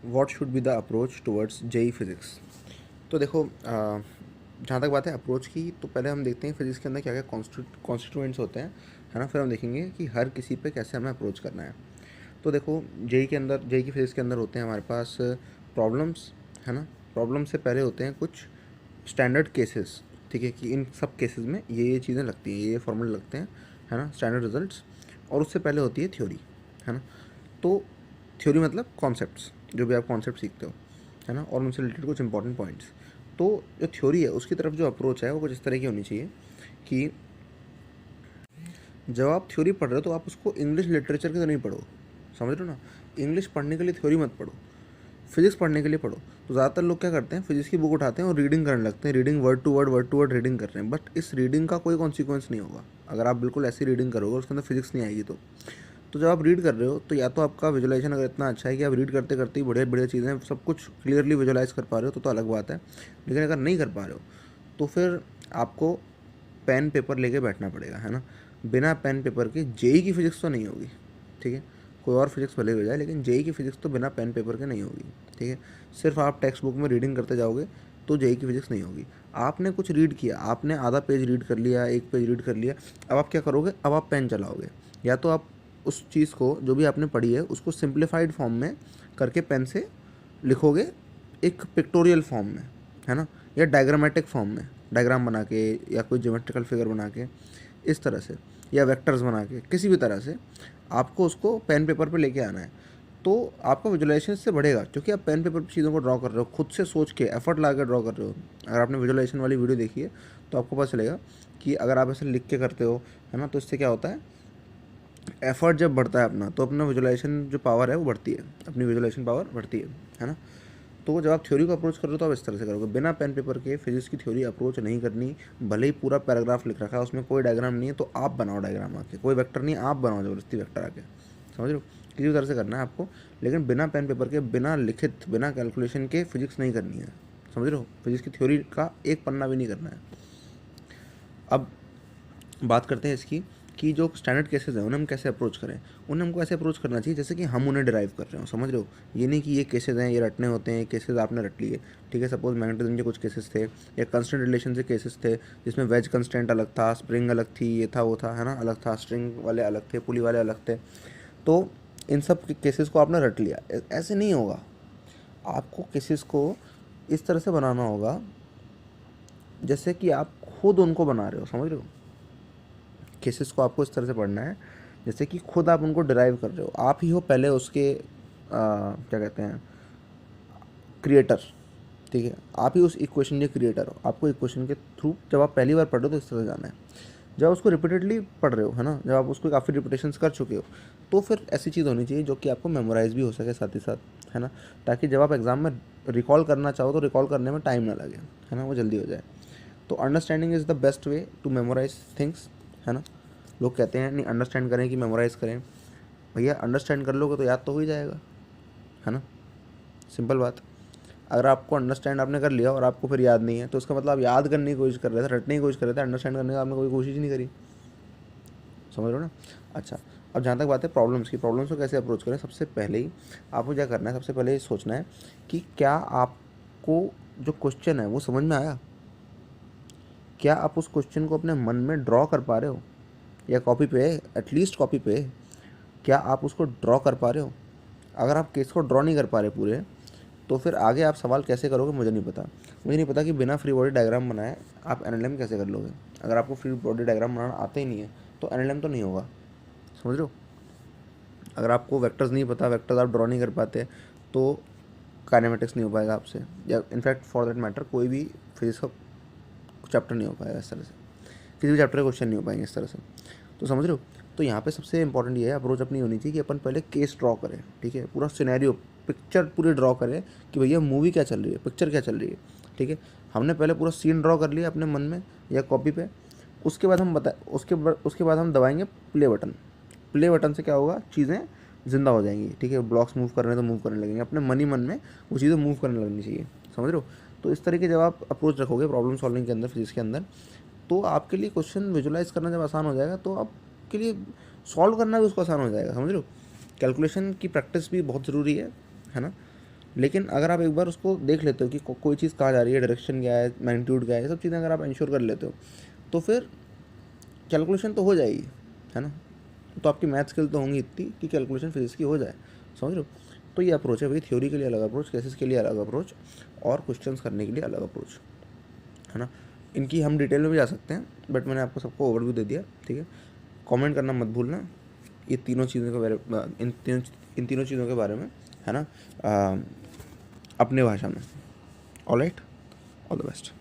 What should be the approach towards JEE physics. तो देखो जहाँ तक बात है अप्रोच की, तो पहले हम देखते हैं फिज़िक्स के अंदर क्या क्या कॉन्स्टिट्यूएंट्स होते हैं, है ना। फिर हम देखेंगे कि हर किसी पे कैसे हमें अप्रोच करना है। तो देखो जेई के अंदर, जेई की फिज़िक्स के अंदर होते हैं हमारे पास प्रॉब्लम्स, है ना। प्रॉब्लम से पहले होते हैं कुछ स्टैंडर्ड केसेस, ठीक है, कि इन सब केसेस में ये चीज़ें लगती हैं, ये फॉर्मूले लगते हैं, है ना, स्टैंडर्ड रिजल्ट्स। और उससे पहले होती है थ्योरी, है ना। तो थ्योरी मतलब कॉन्सेप्ट्स, जो भी आप कॉन्सेप्ट सीखते हो, है ना, और उनसे रिलेटेड कुछ इंपॉर्टेंट पॉइंट्स। तो जो थ्योरी है उसकी तरफ जो अप्रोच है वो कुछ इस तरह की होनी चाहिए कि जब आप थ्योरी पढ़ रहे हो तो आप उसको इंग्लिश लिटरेचर की तरह नहीं पढ़ो, समझ रहे हो ना। इंग्लिश पढ़ने के लिए थ्योरी मत पढ़ो, फिजिक्स पढ़ने के लिए पढ़ो। तो ज़्यादातर लोग क्या करते हैं, फिजिक्स की बुक उठाते हैं और रीडिंग करने लगते हैं, reading word to word reading कर रहे हैं, बट इस रीडिंग का कोई कॉन्सिक्वेंस नहीं होगा अगर आप बिल्कुल ऐसी रीडिंग करोगे, उसके अंदर फिजिक्स नहीं आएगी। तो जब आप रीड कर रहे हो तो या तो आपका विजुलाइजेशन अगर इतना अच्छा है कि आप रीड करते करते ही बढ़िया बढ़िया चीज़ें सब कुछ क्लियरली विजुलाइज कर पा रहे हो तो अलग बात है। लेकिन अगर नहीं कर पा रहे हो तो फिर आपको पेन पेपर लेके बैठना पड़ेगा, है ना। बिना पेन पेपर के जेई की फिजिक्स तो नहीं होगी, ठीक है। कोई और फिजिक्स भले हो जाए लेकिन जेई की फिजिक्स तो बिना पेन पेपर के नहीं होगी, ठीक है। सिर्फ आप टेक्स्ट बुक में रीडिंग करते जाओगे तो जेई की फिजिक्स नहीं होगी। आपने कुछ रीड किया, आपने आधा पेज रीड कर लिया, एक पेज रीड कर लिया, अब आप क्या करोगे, अब आप पेन चलाओगे। या तो आप उस चीज़ को जो भी आपने पढ़ी है उसको सिंप्लीफाइड फॉर्म में करके पेन से लिखोगे, एक पिक्टोरियल फॉर्म में, है ना, या डायग्रामेटिक फॉर्म में, डायग्राम बना के या कोई ज्योमेट्रिकल फिगर बना के इस तरह से, या वेक्टर्स बना के, किसी भी तरह से आपको उसको पेन पेपर पे लेके आना है। तो आपका विजुलाइजेशन इससे बढ़ेगा क्योंकि आप पेन पेपर पर चीज़ों को ड्रॉ कर रहे हो, खुद से सोच के एफर्ट ला कर ड्रॉ कर रहे हो। अगर आपने विजुलाइजेशन वाली वीडियो देखी है तो आपको पता चलेगा कि अगर आप ऐसे लिख के करते हो, है ना, तो इससे क्या होता है, एफर्ट जब बढ़ता है अपना तो अपना विजुलाइजेशन जो पावर है वो बढ़ती है, अपनी विजुलाइजेशन पावर बढ़ती है ना। तो जब आप थ्योरी को अप्रोच कर रहे हो तो आप इस तरह से करोगे, बिना पेन पेपर के फिजिक्स की थ्योरी अप्रोच नहीं करनी। भले ही पूरा पैराग्राफ लिख रखा है उसमें कोई डायग्राम नहीं है तो आप बनाओ डायग्राम आके, कोई वेक्टर नहीं, आप बनाओ ज़बरदस्ती वेक्टर आके, समझ रहे हो। किसी भी तरह से करना है आपको, लेकिन बिना पेन पेपर के, बिना लिखित, बिना कैलकुलेशन के फिजिक्स नहीं करनी है, समझ रहे हो। फिजिक्स की थ्योरी का एक पन्ना भी नहीं करना है। अब बात करते हैं इसकी कि जो स्टैंडर्ड केसेस हैं उन्हें हम कैसे अप्रोच करें। उन्हें हमको ऐसे अप्रोच करना चाहिए जैसे कि हम उन्हें डिराइव कर रहे हो, समझ रहे हो। ये नहीं कि ये केसेस हैं, ये रटने होते हैं, केसेस आपने रट लिए, ठीक है। सपोज मैग्नेटिज्म के कुछ केसेस थे या कंस्टेंट रिलेशन से केसेस थे जिसमें वेज कंस्टेंट अलग था, स्प्रिंग अलग थी, ये था वो था, है ना, अलग था, स्ट्रिंग वाले अलग थे, पुली वाले अलग थे। तो इन सब केसेस को आपने रट लिया, ऐसे नहीं होगा। आपको केसेस को इस तरह से बनाना होगा जैसे कि आप खुद उनको बना रहे हो, समझ रहे हो। केसेस को आपको इस तरह से पढ़ना है जैसे कि खुद आप उनको डिराइव कर रहे हो, आप ही हो पहले उसके क्या कहते हैं, क्रिएटर, ठीक है। आप ही उस इक्वेशन के क्रिएटर हो। आपको इक्वेशन के थ्रू जब आप पहली बार पढ़ रहे हो तो इस तरह से जाना है। जब आप उसको रिपीटेडली पढ़ रहे हो, है ना, जब आप उसको काफ़ी रिपीटेशंस कर चुके हो तो फिर ऐसी चीज़ होनी चाहिए जो कि आपको मेमोराइज भी हो सके साथ ही साथ, है ना, ताकि जब आप एग्ज़ाम में रिकॉल करना चाहो तो रिकॉल करने में टाइम ना लगे, है ना, वो जल्दी हो जाए। तो understanding is the best way to memorise things, है ना। लोग कहते हैं नहीं अंडरस्टैंड करें कि मेमोराइज़ करें, भैया अंडरस्टैंड कर लोगे तो याद तो हो ही जाएगा, है ना, सिंपल बात। अगर आपको अंडरस्टैंड आपने कर लिया और आपको फिर याद नहीं है तो उसका मतलब आप याद करने की कोशिश कर रहे थे, रटने की कोशिश कर रहे थे, अंडरस्टैंड करने की आपने कोई कोशिश ही नहीं करी, समझ रहे हो ना। अच्छा, अब जहाँ तक बात है प्रॉब्लम्स की, प्रॉब्लम्स को कैसे अप्रोच करें। सबसे पहले ही आपको क्या करना है, सबसे पहले ये सोचना है कि क्या आपको जो क्वेश्चन है वो समझ में आया, क्या आप उस क्वेश्चन को अपने मन में ड्रॉ कर पा रहे हो, या कॉपी पे, एटलीस्ट कॉपी पे क्या आप उसको ड्रॉ कर पा रहे हो। अगर आप केस को ड्रॉ नहीं कर पा रहे पूरे तो फिर आगे आप सवाल कैसे करोगे मुझे नहीं पता। मुझे नहीं पता कि बिना फ्री बॉडी डायग्राम बनाए आप एनएलएम कैसे कर लोगे। अगर आपको फ्री बॉडी डायग्राम बनाना आता ही नहीं है तो एनएलएम तो नहीं होगा, समझ रहे हो। अगर आपको वेक्टर्स नहीं पता, वेक्टर्स आप ड्रॉ नहीं कर पाते तो काइनेमेटिक्स नहीं हो पाएगा आपसे, या इनफैक्ट फॉर दैट मैटर कोई भी फिजिक्स का चैप्टर नहीं हो पाएगा इस तरह से, किसी भी चैप्टर के क्वेश्चन नहीं हो पाएंगे इस तरह से, तो समझ रहे हो। तो यहाँ पे सबसे इंपॉर्टेंट ये है, अप्रोच अपनी होनी चाहिए कि अपन पहले केस ड्रॉ करें, ठीक है, पूरा सिनेरियो, पिक्चर पूरी ड्रॉ करें कि भैया मूवी क्या चल रही है, पिक्चर क्या चल रही है, ठीक है। हमने पहले पूरा सीन ड्रॉ कर लिया अपने मन में या कॉपी पे, उसके बाद हम उसके बाद हम दबाएंगे प्ले बटन। प्ले बटन से क्या होगा, चीज़ें ज़िंदा हो जाएंगी, ठीक है। ब्लॉक्स मूव कर रहे हैं तो मूव करने लगेंगे, अपने मन में वो चीज़ें मूव करने लगनी चाहिए, समझ रहे हो। तो इस तरीके जब आप अप्रोच रखोगे प्रॉब्लम सॉल्विंग के अंदर, फिजिक्स के अंदर, तो आपके लिए क्वेश्चन विजुलाइज करना जब आसान हो जाएगा तो आपके लिए सॉल्व करना भी उसको आसान हो जाएगा, समझ रहे हो। कैलकुलेशन की प्रैक्टिस भी बहुत ज़रूरी है ना। लेकिन अगर आप एक बार उसको देख लेते हो कि कोई चीज़ कहाँ जा रही है, डायरेक्शन क्या है, मैग्नीट्यूड क्या है, ये सब चीज़ें अगर आप इंश्योर कर लेते हो तो फिर कैलकुलेशन तो हो जाएगी, है ना। तो आपकी मैथ स्किल तो होंगी इतनी कि कैलकुलेशन फिजिक्स की हो जाए, समझ रहे हो। तो ये अप्रोच है भाई, थ्योरी के लिए अलग अप्रोच, केसेस के लिए अलग अप्रोच, और क्वेश्चंस करने के लिए अलग अप्रोच, है ना। इनकी हम डिटेल में भी जा सकते हैं, बट मैंने आपको सबको ओवरव्यू दे दिया, ठीक है। कमेंट करना मत भूलना ये तीनों चीज़ों के बारे इन तीनों चीज़ों के बारे में, है ना, अपने भाषा में। Alright, all the best.